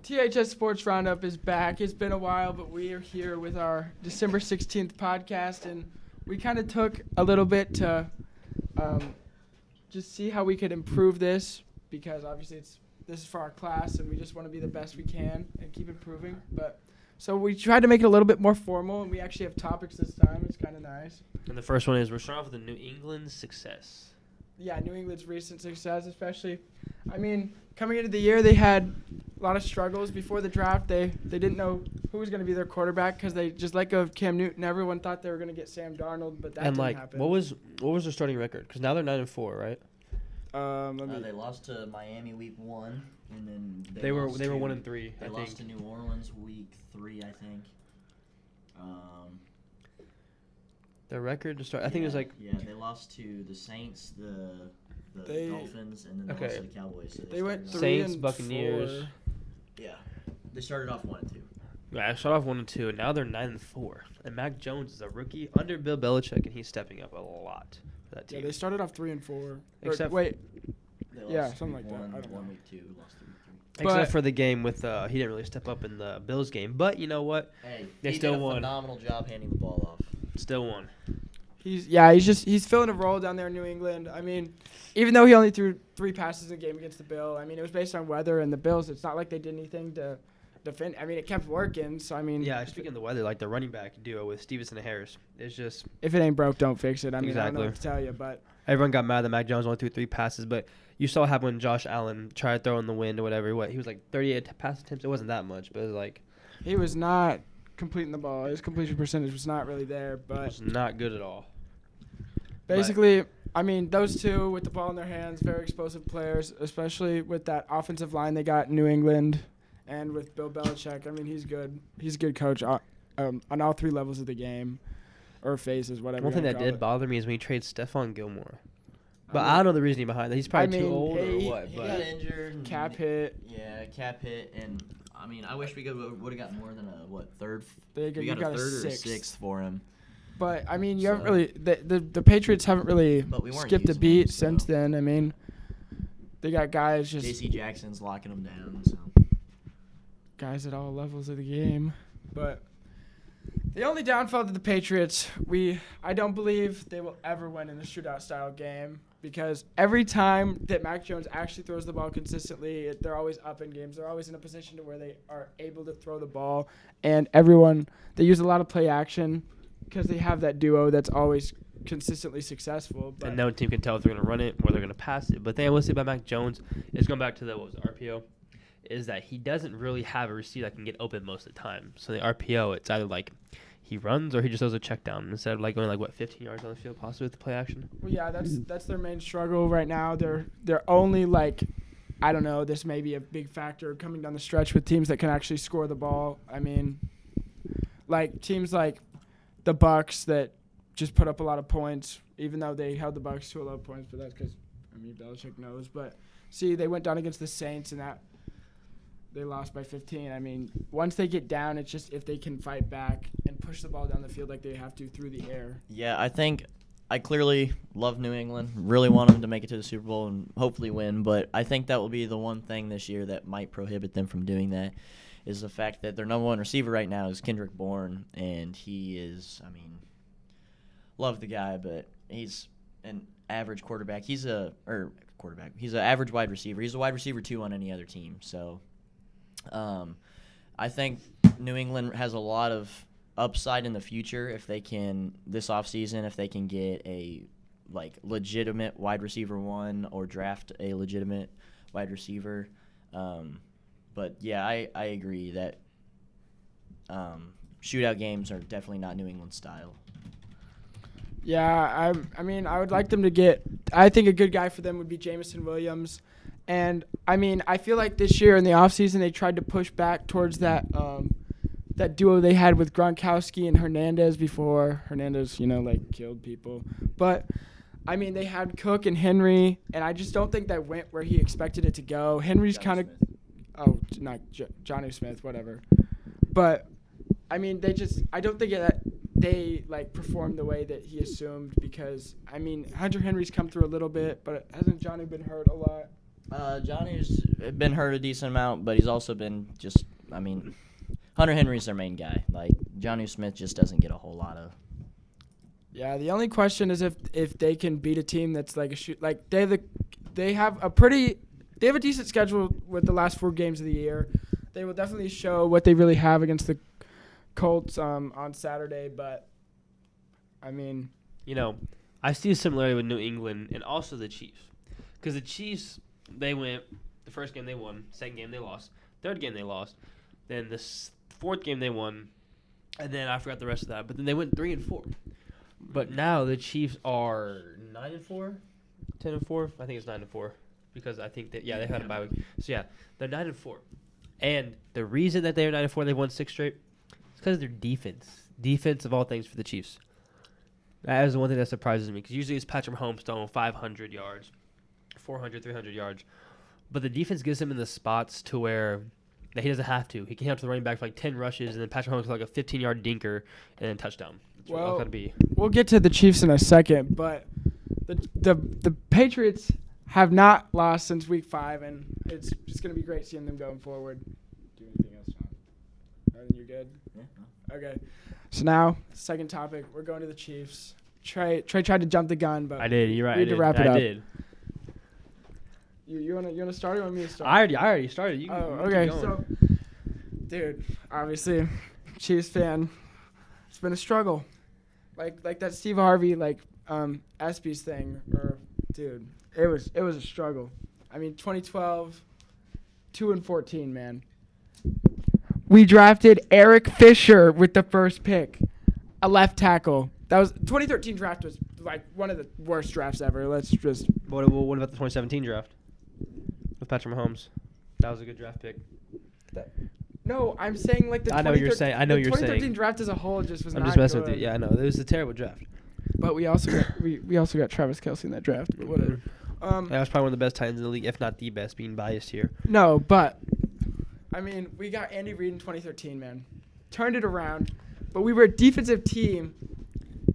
THS Sports Roundup is back. It's been a while, but we are here with our December 16th podcast, and we kind of took a little bit to just see how we could improve this, because obviously this is for our class, and we just want to be the best we can and keep improving. So we tried to make it a little bit more formal, and we actually have topics this time. It's kind of nice. And the first one is we're starting off with the New England success. Yeah, New England's recent success, especially. I mean, coming into the year, they had a lot of struggles before the draft. They didn't know who was going to be their quarterback because they just let go of Cam Newton. Everyone thought they were going to get Sam Darnold, but that didn't happen. What was their starting record? Because now they're 9-4, right? They lost to Miami week 1, and then they were 1-3. They lost to New Orleans week 3, I think. Their record to start, I think it was like. Yeah, they lost to the Saints, the Dolphins, and then they lost to the Cowboys. So they went 3-4. Saints, Buccaneers. Yeah, they started off 1-2. Yeah, I started off 1-2, and now they're 9-4. And Mac Jones is a rookie under Bill Belichick, and he's stepping up a lot for that team. Yeah, they started off 3-4. Something like that. I don't know. Week 2, lost 3-3. Except for the game with he didn't really step up in the Bills game, but you know what? Hey, they still won. Phenomenal job handing the ball off. Still won. He's filling a role down there in New England. I mean, even though he only threw 3 passes in a game against the Bills, I mean, it was based on weather, and the Bills, it's not like they did anything to defend. I mean, it kept working, so I mean. Yeah, speaking of the weather, like the running back duo with Stevenson and Harris, it's just. If it ain't broke, don't fix it. I mean, exactly. I don't know what to tell you, but. Everyone got mad that Mac Jones only threw 3 passes, but you saw what happened when Josh Allen tried to throw in the wind or whatever. He was like 38 pass attempts. It wasn't that much, but it was like. He was not completing the ball. His completion percentage was not really there, but. It was not good at all. Basically, I mean, those two with the ball in their hands, very explosive players, especially with that offensive line they got in New England and with Bill Belichick. I mean, he's good. He's a good coach on all 3 levels of the game or phases, whatever. One thing that did bother me is when he traded Stephon Gilmore. But I don't know the reasoning behind that. He's probably too old or what. He got injured. Cap hit. Yeah, cap hit. And, I mean, I wish we would have got more than a third. We got a third or a sixth for him. But, I mean, you haven't really – the Patriots haven't really skipped a beat since then. I mean, they got guys just – J.C. Jackson's locking them down. So guys at all levels of the game. But the only downfall to the Patriots, I don't believe they will ever win in a shootout-style game because every time that Mac Jones actually throws the ball consistently, they're always up in games. They're always in a position to where they are able to throw the ball. And they use a lot of play action because they have that duo that's always consistently successful. But and no team can tell if they're going to run it or they're going to pass it. But the thing I will say about Mac Jones is going back to the RPO, is that he doesn't really have a receiver that can get open most of the time. So the RPO, it's either like he runs or he just does a check down instead of like going 15 yards on the field possibly with the play action. Well, yeah, that's their main struggle right now. They're only I don't know, this may be a big factor coming down the stretch with teams that can actually score the ball. I mean, like teams like the Bucks that just put up a lot of points, even though they held the Bucks to a lot of points, but that's because, I mean, Belichick knows. But, see, they went down against the Saints, and they lost by 15. I mean, once they get down, it's just if they can fight back and push the ball down the field like they have to through the air. Yeah, I think I clearly love New England, really want them to make it to the Super Bowl and hopefully win, but I think that will be the one thing this year that might prohibit them from doing that. Is the fact that their number 1 receiver right now is Kendrick Bourne, and he is, I mean, love the guy, but he's an average quarterback. He's an average wide receiver. He's a wide receiver 2 on any other team. So I think New England has a lot of upside in the future if they can, this offseason, if they can get a legitimate wide receiver 1 or draft a legitimate wide receiver. But, yeah, I agree that shootout games are definitely not New England style. Yeah, I mean, I would like them to get – I think a good guy for them would be Jameson Williams. And, I mean, I feel like this year in the offseason they tried to push back towards that duo they had with Gronkowski and Hernandez before Hernandez, killed people. But, I mean, they had Cook and Henry, and I just don't think that went where he expected it to go. Henry's kind of – oh, not Johnny Smith, whatever. But, I mean, I don't think that they, performed the way that he assumed because, I mean, Hunter Henry's come through a little bit, but hasn't Johnny been hurt a lot? Johnny's been hurt a decent amount, but he's also been Hunter Henry's their main guy. Like, Johnny Smith just doesn't get a whole lot of. Yeah, the only question is if they can beat a team that's like a shoot. Like, they have a decent schedule with the last 4 games of the year. They will definitely show what they really have against the Colts on Saturday, but I mean, I see a similarity with New England and also the Chiefs. Because the Chiefs, they went, the first game they won, second game they lost, third game they lost, then the fourth game they won, and then I forgot the rest of that. But then they went 3-4. But now the Chiefs are 9-4, 10-4. I think it's 9-4 because I think that they had a bye week. So yeah, they're 9-4, and the reason that they are 9-4, they won 6 straight, is because of their defense. Defense of all things for the Chiefs. That is the one thing that surprises me because usually it's Patrick Mahomes throwing 500 yards, 400, 300 yards, but the defense gives him in the spots to where that he doesn't have to. He can have to the running back for like 10 rushes, and then Patrick Mahomes for like a 15-yard dinker and then touchdown. well, Gotta be. we'll get to the Chiefs in a second, but the Patriots have not lost since week 5, and it's just gonna be great seeing them going forward. Do anything else, John? You're good. Yeah. Okay. So now, second topic, we're going to the Chiefs. Trey tried to jump the gun, but I did. You're right. we need to wrap it up. I did. You wanna start or want me to start? I already started. You okay. So, dude, obviously, Chiefs fan. It's been a struggle, like that Steve Harvey ESPYs thing, dude. It was a struggle. I mean, 2012, 2-14, man. We drafted Eric Fisher with the first pick, a left tackle. That was 2013 draft was like one of the worst drafts ever. Let's just. What about the 2017 draft with Patrick Mahomes? That was a good draft pick. No, I'm saying like the. I know what you're saying. I know the you're 2013 saying. draft as a whole just was I'm not just messing good. with you. Yeah, I know. It was a terrible draft. But we also got Travis Kelce in that draft. But whatever. That was probably one of the best tight ends in the league, if not the best. Being biased here. No, but I mean, we got Andy Reid in 2013, man. Turned it around, but we were a defensive team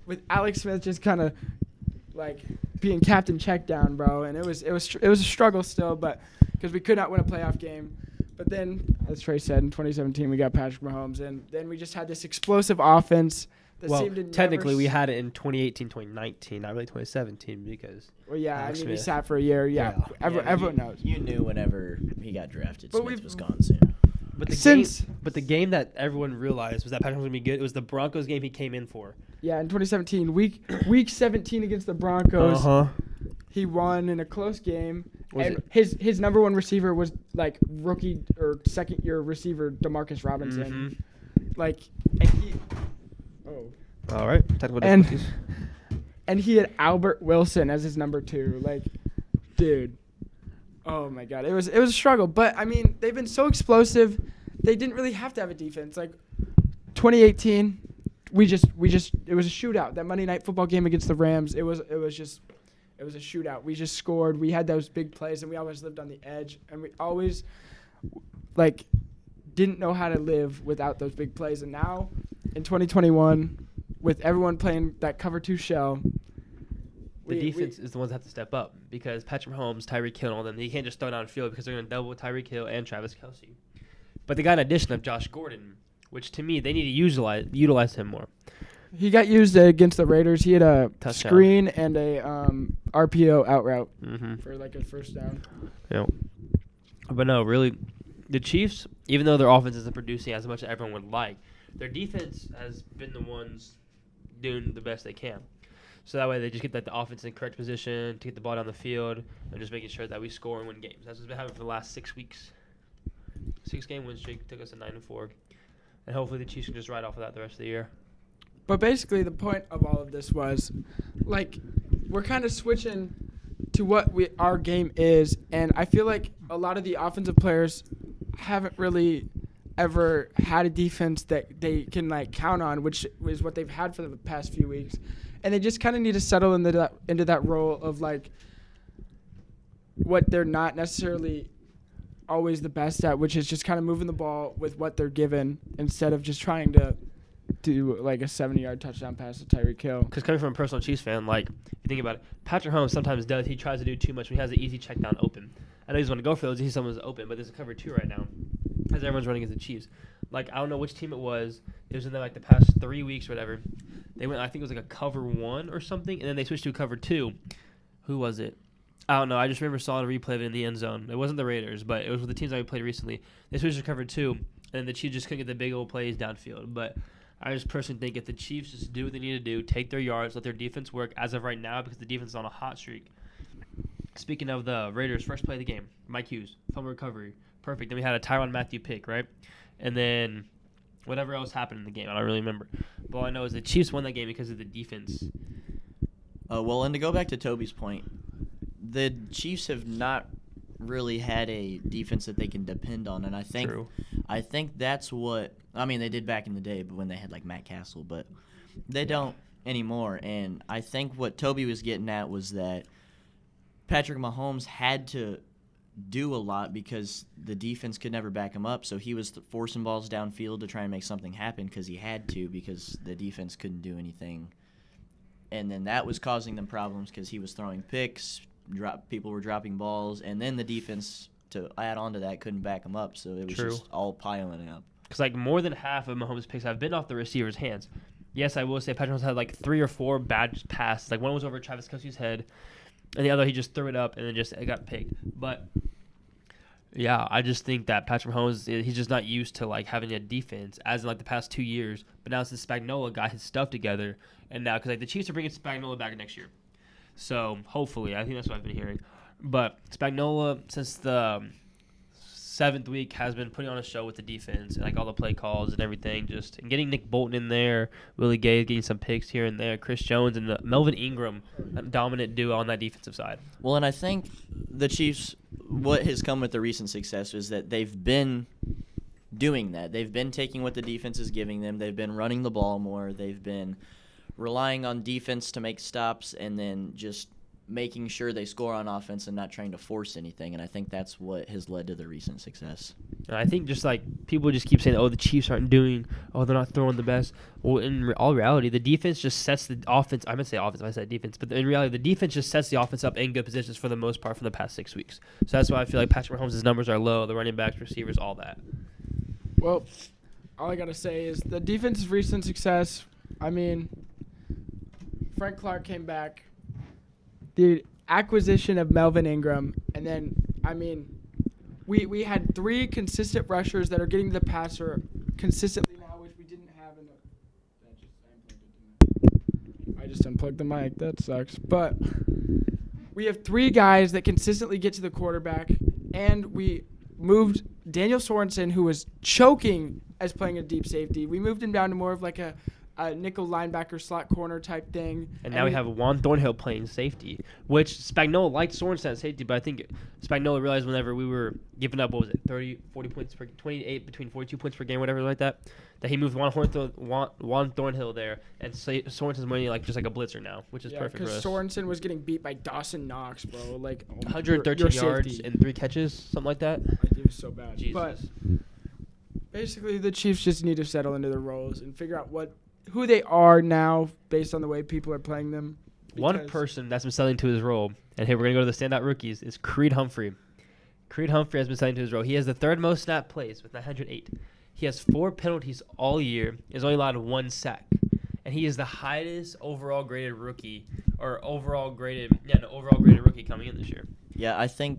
with Alex Smith just kind of like being captain check down, bro. And it was a struggle still, but because we could not win a playoff game. But then, as Trey said, in 2017 we got Patrick Mahomes, and then we just had this explosive offense. Technically, we had it in 2018, 2019, not really 2017, because. Well, yeah, Alex I mean, he Smith. sat for a year. Yeah, everyone knows. You knew whenever he got drafted, But Smith was gone soon. But the game that everyone realized was that Patrick was going to be good. It was the Broncos game he came in for. Yeah, in 2017, week 17 against the Broncos, he won in a close game. His number 1 receiver was like rookie or second year receiver DeMarcus Robinson. All right. Technical difficulties. And he had Albert Wilson as his number 2. Like, dude. Oh my God, it was a struggle. But I mean, they've been so explosive. They didn't really have to have a defense. Like 2018, it was a shootout. That Monday Night Football game against the Rams, it was a shootout. We just scored. We had those big plays, and we always lived on the edge. And we always didn't know how to live without those big plays. And now, in 2021, with everyone playing that cover 2 shell. The defense is the ones that have to step up because Patrick Mahomes, Tyreek Hill, and all them, they can't just throw down the field because they're going to double Tyreek Hill and Travis Kelce. But they got an addition of Josh Gordon, which to me, they need to utilize him more. He got used against the Raiders. He had a Touchdown. Screen and a RPO out route for like a first down. Yeah. But no, really, the Chiefs, even though their offense isn't producing as much as everyone would like, their defense has been the ones doing the best they can. So that way they just get the offense in correct position to get the ball down the field and just making sure that we score and win games. That's what's been happening for the last 6 weeks. 6-game win streak took us to 9-4. And hopefully the Chiefs can just ride off of that the rest of the year. But basically the point of all of this was, we're kind of switching to what our game is. And I feel like a lot of the offensive players haven't really ever had a defense that they can, count on, which is what they've had for the past few weeks. And they just kind of need to settle into that role of, what they're not necessarily always the best at, which is just kind of moving the ball with what they're given instead of just trying to do, a 70-yard touchdown pass to Tyreek Hill. Because coming from a personal Chiefs fan, if you think about it, Patrick Mahomes sometimes does. He tries to do too much when he has an easy check down open. I know he's want to go for those. He sees someone's open, but there's a cover 2 right now, as everyone's running against the Chiefs. Like, I don't know which team it was. It was in there, like, the past 3 weeks or whatever. They went, I think it was like a cover 1 or something, and then they switched to a cover 2. Who was it? I don't know. I just remember saw a replay of it in the end zone. It wasn't the Raiders, but it was with the teams that we played recently. They switched to cover 2, and the Chiefs just couldn't get the big old plays downfield. But I just personally think if the Chiefs just do what they need to do, take their yards, let their defense work as of right now, because the defense is on a hot streak. Speaking of the Raiders, first play of the game, Mike Hughes, fumble recovery, perfect. Then we had a Tyrann Mathieu pick, right? And then whatever else happened in the game, I don't really remember. But all I know is the Chiefs won that game because of the defense. Well, and to go back to Toby's point, the Chiefs have not really had a defense that they can depend on, and I think that's what they did back in the day, but when they had like Matt Castle, but they don't anymore. And I think what Toby was getting at was that Patrick Mahomes had to do a lot because the defense could never back him up, so he was forcing balls downfield to try and make something happen because he had to, because the defense couldn't do anything. And then that was causing them problems because he was throwing picks, people were dropping balls, and then the defense, to add on to that, couldn't back him up, so it was just all piling up. Because like more than half of Mahomes' picks have been off the receiver's hands. Yes, I will say Patrick Mahomes had like 3 or 4 bad passes. Like one was over Travis Kelce's head, and the other he just threw it up and then it got picked. But yeah, I just think that Patrick Mahomes, he's just not used to like having a defense as in like the past 2 years. But now since Spagnuolo got his stuff together, and now because like the Chiefs are bringing Spagnuolo back next year, so hopefully, I think that's what I've been hearing. But Spagnuolo, since the 7th week, has been putting on a show with the defense and like all the play calls and everything. And getting Nick Bolton in there, Willie Gay getting some picks here and there, Chris Jones and Melvin Ingram, a dominant duo on that defensive side. Well, and I think the Chiefs, what has come with the recent success is that they've been doing that. They've been taking what the defense is giving them. They've been running the ball more. They've been relying on defense to make stops and then just making sure they score on offense and not trying to force anything. And I think that's what has led to the recent success. And I think just like people just keep saying, oh, the Chiefs aren't they're not throwing the best. Well, in all reality, the defense just sets the offense. I meant to say offense, I said defense. But in reality, the defense just sets the offense up in good positions for the most part for the past 6 weeks. So that's why I feel like Patrick Mahomes' numbers are low, the running backs, receivers, all that. Well, all I got to say is the defense's recent success, Frank Clark came back. The acquisition of Melvin Ingram, and then, we had 3 consistent rushers that are getting the passer consistently now, which we didn't have in the. I just unplugged the mic. That sucks. But we have 3 guys that consistently get to the quarterback, and we moved Daniel Sorensen, who was choking as playing a deep safety. We moved him down to more of like a nickel linebacker slot corner type thing. And now we have Juan Thornhill playing safety, which Spagnuolo liked Sorensen at safety, but I think Spagnuolo realized whenever we were giving up, 40 points per 28, between 42 points per game, whatever like that he moved Juan Thornhill there, and Sorensen's running just like a blitzer now, which is perfect for us. Because Sorensen was getting beat by Dawson Knox, bro. 113 yards and 3 catches, something like that. It was so bad. Jesus. But basically, the Chiefs just need to settle into their roles and figure out who they are now based on the way people are playing them. One person that's been selling to his role, and here we're going to go to the standout rookies, is Creed Humphrey. Creed Humphrey has been selling to his role. He has the 3rd most snap plays with 908. He has 4 penalties all year. He's only allowed 1 sack. And he is the highest overall graded rookie, rookie coming in this year. Yeah, I think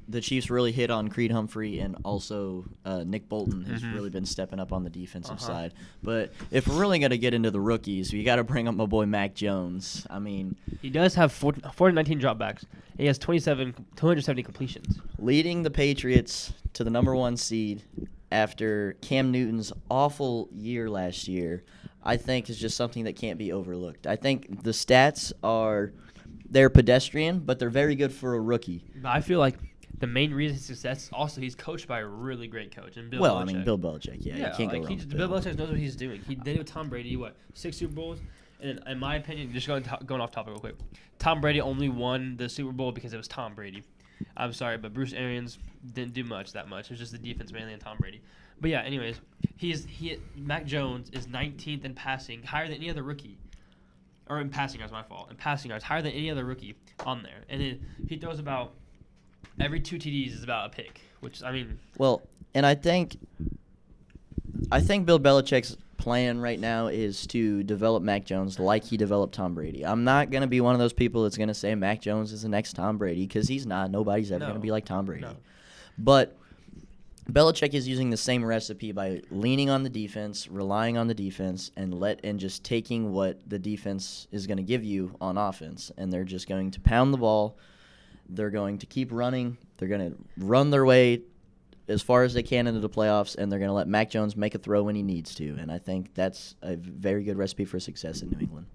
the Chiefs really hit on Creed Humphrey, and also Nick Bolton has really been stepping up on the defensive side. But if we're really going to get into the rookies, we got to bring up my boy Mac Jones. He does have 419 dropbacks. He has 270 completions. Leading the Patriots to the number 1 seed after Cam Newton's awful year last year, I think is just something that can't be overlooked. I think the stats they're pedestrian, but they're very good for a rookie. I feel like the main reason his success is also he's coached by a really great coach, and Bill Belichick. Bill Belichick, you can't go wrong with Bill Belichick knows what he's doing. He did it with Tom Brady, 6 Super Bowls? And in my opinion, just going off topic real quick, Tom Brady only won the Super Bowl because it was Tom Brady. I'm sorry, but Bruce Arians didn't do that much. It was just the defense mainly and Tom Brady. But yeah, anyways, Mac Jones is 19th in passing, higher than any other rookie. Or in passing yards, my fault. In passing yards, higher than any other rookie on there. And then he throws about every 2 TDs is about a pick, which, I mean. Well, and I think Bill Belichick's plan right now is to develop Mac Jones like he developed Tom Brady. I'm not going to be one of those people that's going to say Mac Jones is the next Tom Brady, because he's not. Nobody's ever going to be like Tom Brady. No. But Belichick is using the same recipe by leaning on the defense, relying on the defense, and just taking what the defense is going to give you on offense. And they're just going to pound the ball. They're going to keep running. They're going to run their way as far as they can into the playoffs, and they're going to let Mac Jones make a throw when he needs to. And I think that's a very good recipe for success in New England.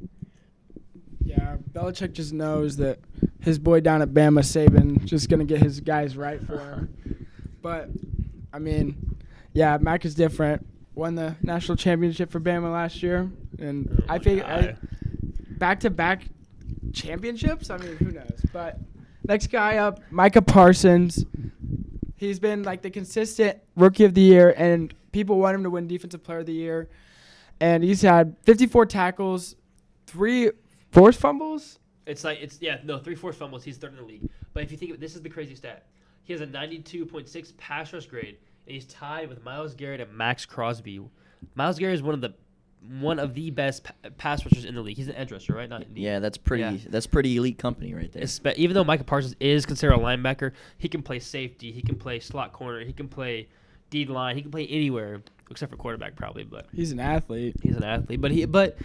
Yeah, Belichick just knows that his boy down at Bama, Saban, just going to get his guys right for him. But, I mean, yeah, Mac is different. Won the national championship for Bama last year. And I think back-to-back championships? I mean, who knows? But next guy up, Micah Parsons. He's been like the consistent rookie of the year, and people want him to win defensive player of the year. And he's had 54 tackles, 3 forced fumbles. 3 forced fumbles. He's third in the league. But if you think this is the crazy stat. He has a 92.6 pass rush grade, and he's tied with Myles Garrett and Max Crosby. Myles Garrett is one of the best pass rushers in the league. He's an edge rusher, right? That's pretty elite company right there. Even though Micah Parsons is considered a linebacker, he can play safety, he can play slot corner, he can play D line, he can play anywhere except for quarterback probably. But he's an athlete. But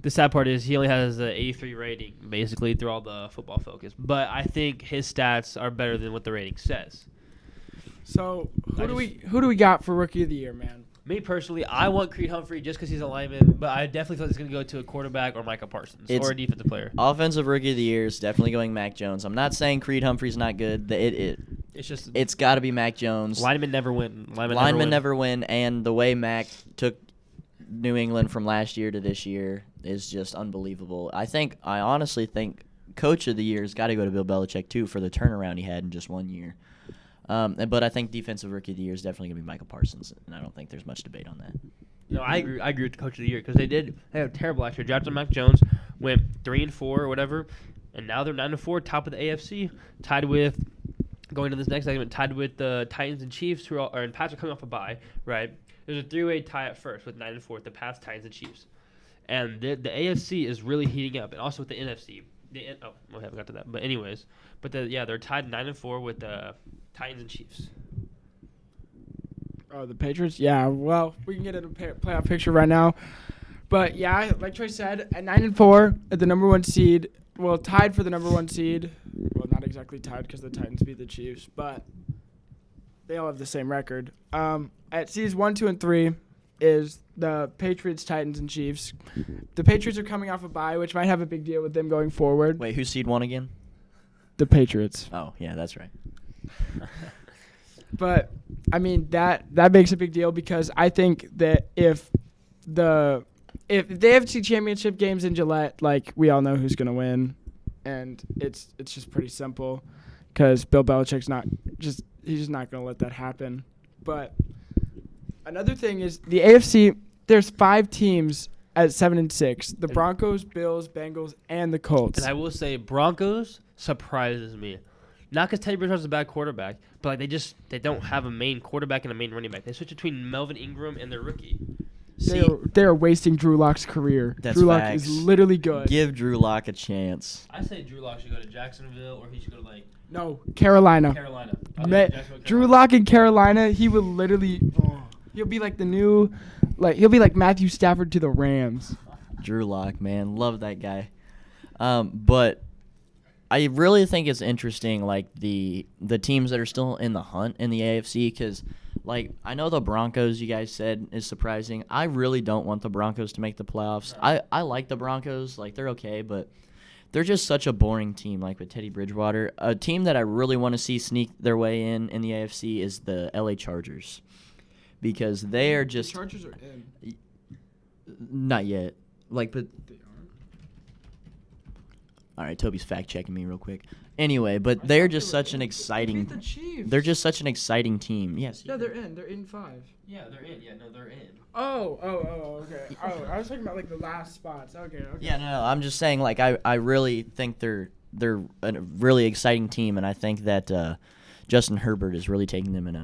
the sad part is he only has an 83 rating basically through all the Football Focus. But I think his stats are better than what the rating says. So who do we got for rookie of the year, man? Me personally, I want Creed Humphrey just because he's a lineman, but I definitely feel like it's going to go to a quarterback or Micah Parsons or a defensive player. Offensive Rookie of the Year is definitely going Mac Jones. I'm not saying Creed Humphrey's not good. It's got to be Mac Jones. Linemen never win. Linemen never win, and the way Mac took New England from last year to this year is just unbelievable. I honestly think Coach of the Year has got to go to Bill Belichick too for the turnaround he had in just 1 year. But I think Defensive Rookie of the Year is definitely going to be Micah Parsons, and I don't think there's much debate on that. No, I agree with the Coach of the Year because they had terrible last year. Drafted Mac Jones, went 3-4 or whatever, and now they're 9-4, top of the AFC, tied with going to this next segment, tied with the Titans and Chiefs, and Pats are coming off a bye, right? There's a 3-way tie at first with 9-4, the Pats, Titans, and Chiefs, and the AFC is really heating up, and also with the NFC. We haven't got to that, but anyways, they're tied 9-4 with the Titans and Chiefs. Oh, the Patriots? Yeah, well, we can get into a playoff picture right now. But, yeah, like Troy said, at 9-4, at the number 1 seed, well, tied for the number 1 seed. Well, not exactly tied because the Titans beat the Chiefs, but they all have the same record. At seeds 1, 2, and 3 is the Patriots, Titans, and Chiefs. The Patriots are coming off a bye, which might have a big deal with them going forward. Wait, who's seed 1 again? The Patriots. Oh, yeah, that's right. But I mean that makes a big deal because I think that if the AFC Championship games in Gillette, like we all know who's gonna win, and it's just pretty simple because Bill Belichick's he's just not gonna let that happen. But another thing is the AFC. There's 5 teams at 7-6: the Broncos, Bills, Bengals, and the Colts. And I will say Broncos surprises me. Not because Teddy Bridgewater's a bad quarterback, but like they don't have a main quarterback and a main running back. They switch between Melvin Ingram and their rookie. They're wasting Drew Lock's career. That's Drew Lock facts. is literally good. Give Drew Lock a chance. I say Drew Lock should go to Jacksonville or he should go to No, Carolina. Drew Lock in Carolina, he will literally he'll be like he'll be like Matthew Stafford to the Rams. Drew Lock, man, love that guy. But I really think it's interesting, like the teams that are still in the hunt in the AFC, because like I know the Broncos, you guys said, is surprising. I really don't want the Broncos to make the playoffs. I like the Broncos, like they're okay, but they're just such a boring team. Like with Teddy Bridgewater, a team that I really want to see sneak their way in the AFC is the LA Chargers, because they are just the Chargers are in. Not yet, but. All right, Toby's fact checking me real quick. Anyway, but they're just such an exciting. The Chiefs. They're just such an exciting team. Yes. Yeah, they're in. They're in 5. Yeah, they're in. Yeah, no, they're in. Oh, okay. Oh, I was talking about like the last spots. Okay. Yeah, no, I'm just saying I really think they're a really exciting team, and I think that Justin Herbert is really taking them in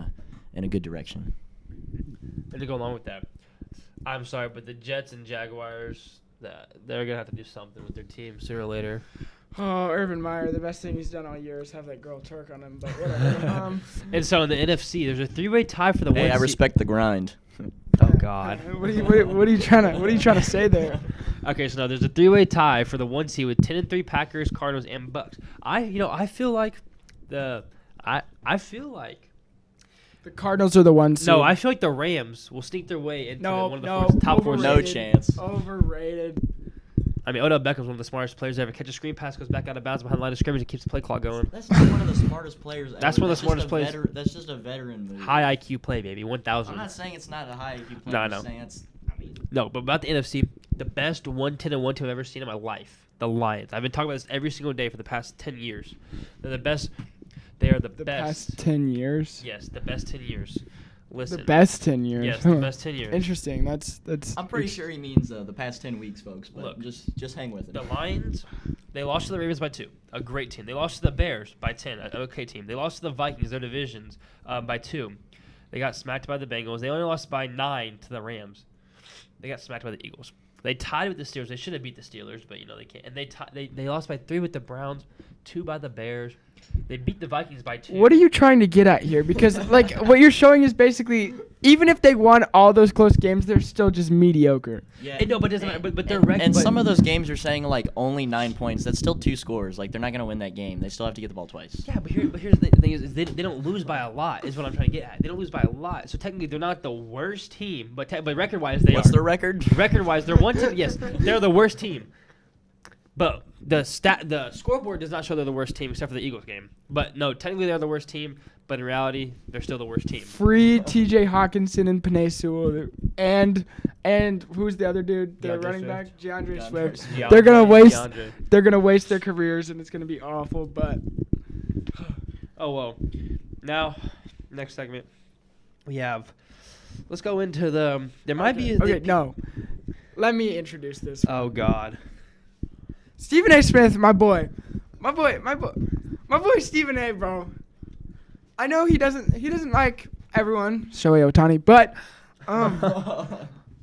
a good direction. And to go along with that, I'm sorry, but the Jets and Jaguars, they're gonna have to do something with their team sooner or later. Oh, Urban Meyer, the best thing he's done all year is have that girl twerk on him, but whatever. And so in the NFC, there's a 3-way tie for the Hey, one I seed. respect the grind. Oh God. What are you trying to say there? Okay, so now there's a 3-way tie for the 1 seed with 10-3 Packers, Cardinals, and Bucks. I feel like the Cardinals are the ones. No, I feel like the Rams will sneak their way into one of the top 4 No seeds. chance. Overrated. I mean, Odell Beckham's one of the smartest players ever. Catch a screen pass, goes back out of bounds behind the line of scrimmage, and keeps the play clock going. That's not one of the smartest players ever. That's one of the smartest players. That's just a veteran move. High IQ play, baby. 1,000. I'm not saying it's not a high IQ play. No, I'm no. just saying it's. No, but about the NFC, the best 1-10-1 team I've ever seen in my life, the Lions. I've been talking about this every single day for the past 10 years. They're the best. They are the best. Past 10 years. Yes, the best 10 years. Listen. The best 10 years. Yes, the best 10 years. Interesting. That's. I'm pretty sure he means the past 10 weeks, folks. But Look, just hang with it. The Lions, they lost to the Ravens by 2, a great team. They lost to the Bears by 10, an okay team. They lost to the Vikings, their divisions, by 2. They got smacked by the Bengals. They only lost by 9 to the Rams. They got smacked by the Eagles. They tied with the Steelers. They should have beat the Steelers, but they can't. And they lost by 3 with the Browns, 2 by the Bears. They beat the Vikings by 2. What are you trying to get at here? Because like what you're showing is basically, even if they won all those close games, they're still just mediocre. Yeah. No, but it doesn't matter. But their record. And some of those games you're saying like only 9 points. That's still 2 scores. Like they're not gonna win that game. They still have to get the ball twice. Yeah, but here's the thing is they don't lose by a lot. Is what I'm trying to get at. They don't lose by a lot. So technically they're not the worst team, but record wise they are. What's their record? Record wise, they're one team. Yes, they're the worst team. But the scoreboard does not show they're the worst team except for the Eagles game. But no, technically they're the worst team. But in reality, they're still the worst team. Free T.J. Hawkinson and Penei Sewell, and who's the other dude? The DeAndre running Swift. back, DeAndre Swift. DeAndre. They're gonna waste. DeAndre. They're gonna waste their careers, and it's gonna be awful. But Oh well. Now, next segment, we have. Let's go into the. There might be. Okay, no. Let me introduce this. Oh God. Stephen A. Smith, my boy, Stephen A. Bro. I know he doesn't like everyone, Shohei Ohtani, but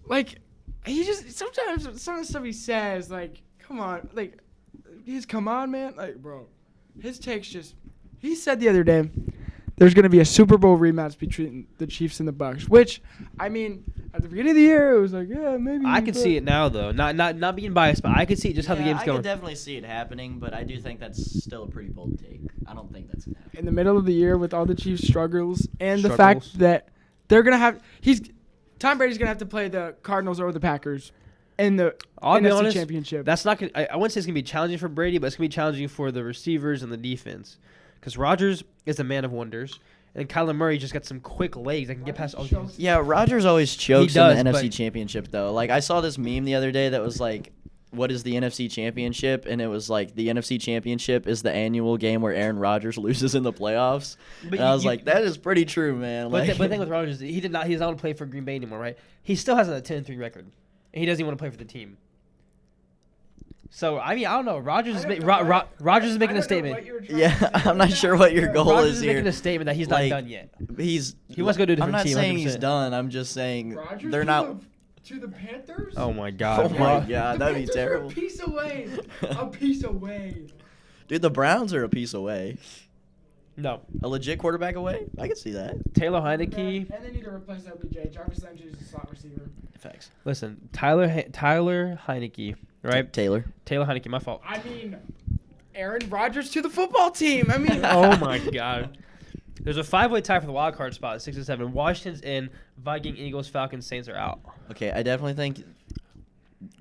like he just sometimes some of the stuff he says, like, come on, like, come on, man, like, bro, his takes just. He said the other day there's gonna be a Super Bowl rematch between the Chiefs and the Bucks, which, I mean, at the beginning of the year it was like, yeah, maybe. I could see it now though. Not being biased, but I could see just how the game's I going. could definitely see it happening, but I do think that's still a pretty bold take. I don't think that's gonna happen. In the middle of the year with all the Chiefs' struggles and the fact that they're gonna have Tom Brady's gonna have to play the Cardinals or the Packers in the I'll be NFC honest, Championship. That's not. I wouldn't say it's gonna be challenging for Brady, but it's gonna be challenging for the receivers and the defense, because Rodgers is a man of wonders, and Kyler Murray just got some quick legs that can get past all. Yeah, Rodgers always chokes does, in the NFC but- Championship, though. Like, I saw this meme the other day that was like, what is the NFC Championship? And it was like, the NFC Championship is the annual game where Aaron Rodgers loses in the playoffs. But And I was like, that is pretty true, man. But Like, the thing with Rodgers, he's not want to play for Green Bay anymore, right? He still has a 10-3 record, and he doesn't even want to play for the team. So I mean, I don't know. Rodgers is making a statement. yeah, I'm not sure what your goal Rodgers is is here. making a statement that he's Like, not done yet. He wants to go to a different I'm not team, saying he's 100%. done. I'm just saying Rodgers they're not. to the Panthers. Oh my Oh God. my God, that'd be Panthers are terrible. a piece away. A piece away. Dude, the Browns are a piece away. No. A legit quarterback away? I can see that. Taylor Heineke. And they need to replace OBJ. Jarvis Landry is a slot receiver. Facts. Listen, Tyler Heineke, right? Taylor. Taylor Heineke, my fault. I mean, Aaron Rodgers to the football team. I mean, Oh my God. There's a 5-way tie for the wild card spot at 6 and 7. Washington's in. Viking, Eagles, Falcons, Saints are out. Okay, I definitely think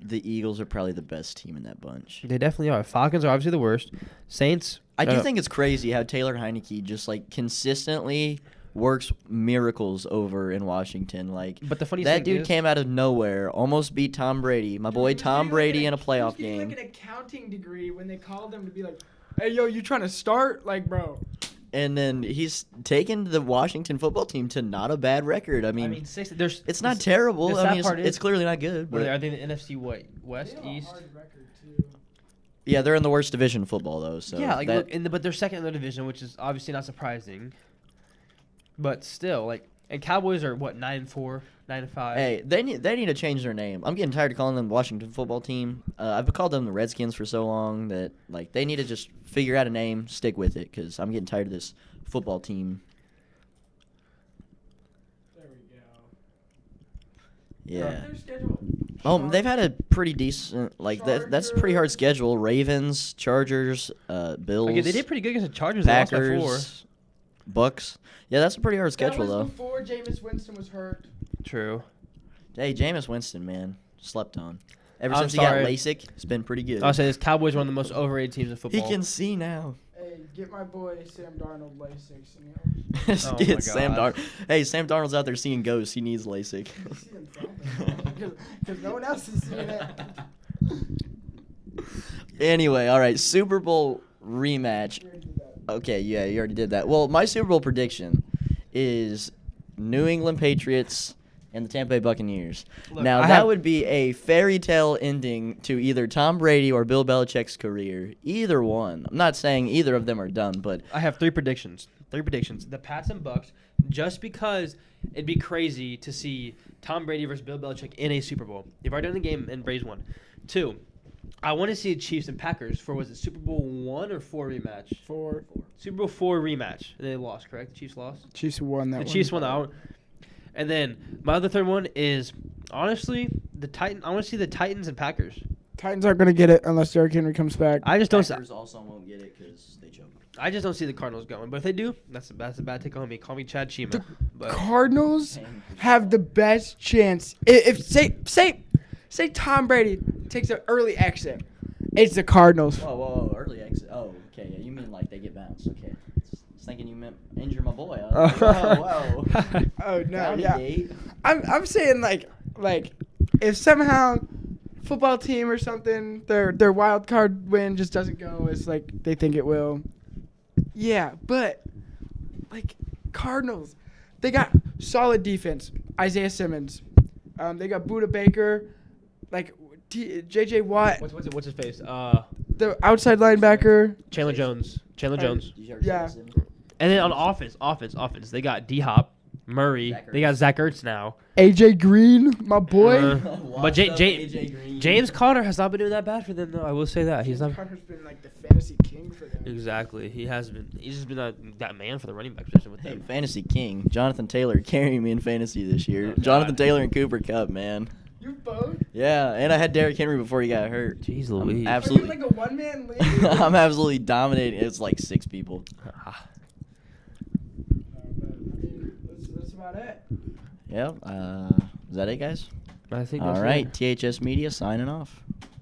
the Eagles are probably the best team in that bunch. They definitely are. Falcons are obviously the worst. Saints. I do think it's crazy how Taylor Heineke just like consistently works miracles over in Washington. Like, But the funny that thing dude is, came out of nowhere, almost beat Tom Brady, my boy Tom Brady in a playoff He was getting game, like an accounting degree when they called him to be like, "Hey, yo, you trying to start?" Like, bro. and then he's taken the Washington football team to not a bad record. I mean, there's. it's not terrible. the I sad mean, part it's is- clearly not good. What But are they in the NFC? What? West, They have a East? hard record, too. Yeah, they're in the worst division of football though. So yeah, like that, look, but they're second in their division, which is obviously not surprising. But still, like, and Cowboys are what 9-4, 9-5. hey, they need to change their name. I'm getting tired of calling them the Washington football team. I've called them the Redskins for so long that like they need to just figure out a name, stick with it, because I'm getting tired of this football team. There we go. Yeah. Their schedule. Oh, they've had a pretty decent that's a pretty hard Chargers. schedule. Ravens, Chargers, Bills, Okay, they did pretty good against the Chargers. They lost by 4. Packers, Bucks. Yeah, that's a pretty hard schedule That though. was before Jameis Winston was hurt. True. Hey, Jameis Winston, man, slept on. Ever I'm since sorry. he got LASIK, it's been pretty good. I'll say this: Cowboys are one of the most overrated teams in He football. can see now. Hey, get my boy Sam Darnold LASIK. Oh my Get Sam God. Darnold. Hey, Sam Darnold's out there seeing ghosts. He needs LASIK. Because no one else is seeing it. Anyway, all right, Super Bowl rematch. Okay, yeah, you already did that. Well, my Super Bowl prediction is New England Patriots and the Tampa Bay Buccaneers. Look, Now, I that have- would be a fairy tale ending to either Tom Brady or Bill Belichick's career. Either one. I'm not saying either of them are done, but I have 3 predictions. 3 predictions. The Pats and Bucks, just because it'd be crazy to see Tom Brady versus Bill Belichick in a Super Bowl. They've already done the game and Braves won. 2, I want to see the Chiefs and Packers for, was it Super Bowl 1 or 4 rematch? 4. Super Bowl 4 rematch. They lost, correct? The Chiefs lost? Chiefs won that The one. Chiefs won that one. And then my other third one is, honestly, I want to see the Titans and Packers. Titans aren't going to get it unless Derrick Henry comes back. I just don't. Packers also won't get it because they choked. I just don't see the Cardinals going. But if they do, that's a bad take on me. Call me Chad Chima. But Cardinals have the best chance. If say Tom Brady takes an early exit, it's the Cardinals. Whoa, early exit. Oh, okay. Yeah, you mean like they get bounced. Okay. I was thinking you meant injure my boy. Whoa. Oh no, Bounty yeah. gate. I'm saying like if somehow football team or something their wild card win just doesn't go as like they think it will. Yeah, but like Cardinals, they got solid defense. Isaiah Simmons, they got Budda Baker, like J.J. Watt, what's his face? the outside linebacker. Chandler Jones. Jones. Yeah. And then on offense, they got D-Hop, Murray. Zach They got Zach Ertz now. A.J. Green, my boy. But James Conner has not been doing that bad for them, though. I will say that he's not. Conner's been like the fantasy king for them. Exactly, he has been. He's just been that man for the running back position with Hey, them. fantasy king. Jonathan Taylor carrying me in fantasy this year. Oh, Jonathan God. Taylor and Cooper Kupp, man. You both? Yeah, and I had Derrick Henry before he got hurt. Jeez I'm Louise. absolutely. Are you like a one-man league? I'm absolutely dominating. It's like 6 people. That's about it. Yeah. Is that it, guys? I think. All that's right. it. THS Media signing off.